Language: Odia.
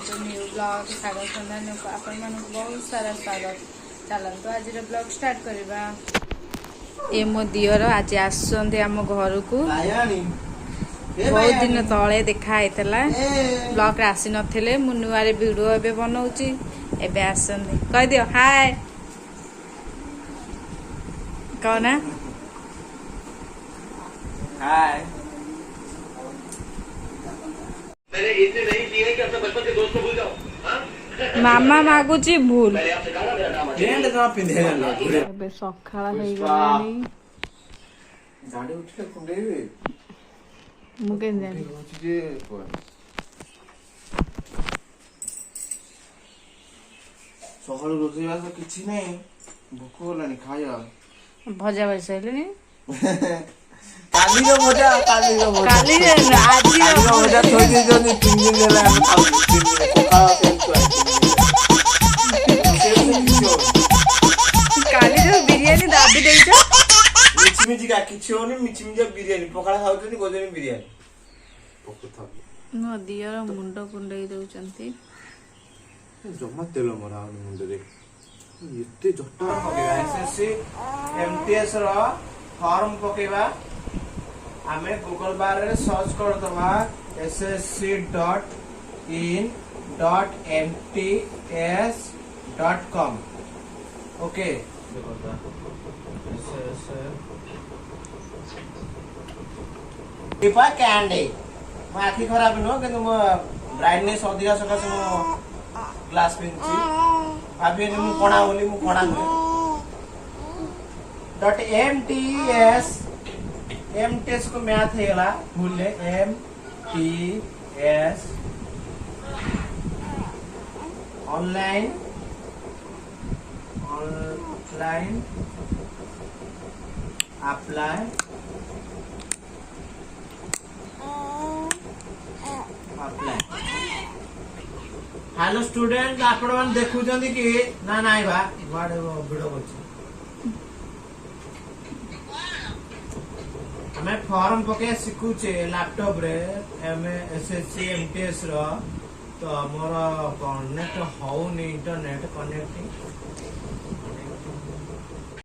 ଗୋଟେ ନ୍ୟू ବ୍ଲଗ ସାଗର ସନ୍ଧାନକୁ ଆପଣମାନଙ୍କୁ ବହୁତ ସାରା ସ୍ୱାଗତ। ଚାଲନ୍ତୁ ଆଜିର ବ୍ଲଗ ଷ୍ଟାର୍ଟ କରିବା। ଏ ମୋ ଦିଅର ଆଜି ଆସୁଛନ୍ତି ଆମ ଘରକୁ। ବହୁତ ଦିନ ତଳେ ଦେଖା ହେଇଥିଲା, ବ୍ଲଗରେ ଆସି ନଥିଲେ। ମୁଁ ନୂଆରେ ଭିଡ଼ିଓ ଏବେ ବନଉଛି, ଏବେ ଆସୁଛନ୍ତି। କହିଦିଅ ହାଏ, କହ ନା हाय। ମାମା ମାଗୁଛି ଭୁଲ। ଏବେ ସକାଳ ହେଇଗଲାଣି। ମୁଁ କେମିତି ଜାଣିବି? ସକାଳୁ ରୋଷେଇବାସ କିଛି ନାହିଁ, ଭୋକ ହେଲାଣି ଖାଇବା। ଭଜା ବସି ସାରିଲେଣି। କାଲିର ଭଜା ଆଜିର ଭଜା ଥୋଇ ଦେଇଛନ୍ତି, 3 ଦିନ ହେଲା ଆମେ ଖାଉଛୁ। କାଲି ଯୋଉ ବିରିୟାନୀ ଦାବି ଦେଇଛ, ମିଛିମିଛିକା କିଛି ହଉନି। ମିଛିମିଛିକା ବିରିୟାନୀ ପଖାଳ ଖାଉଛନ୍ତି, କହୁଛନ୍ତି ବିରିୟାନୀ। ମୋ ଦିଅର ମୁଣ୍ଡ କୁଣ୍ଡେଇ ଦଉଛନ୍ତି। ଜମା ତେଲ ମରା ହଉନି ମୁଣ୍ଡରେ। ଏତେ ଜଟା ପକେଇବା SSC MTS ର ଫର୍ମ ପକେଇବା। ଆମେ ଗୁଗଲ ବାରରେ ସର୍ଚ୍ଚ କରିଦବା ssc.in.mts.com। ओके, कैंडी मो आखि खराब नुह कि मो ब्राइटनेस अधिका सकाश मो ग्लास पिंची भाभी मु कणा बोली मु कणा नुहे। MTS को मैथ हेला भूल MTS online apply hello student, आपण मान देखुचंदी कि ना नाइ बा वाडे वीडियो करछि। हमें फॉर्म पके सिखुचे लैपटॉप रे SSC MTS रो। तो मोर कनेक्ट होउनी इंटरनेट कनेक्टिंग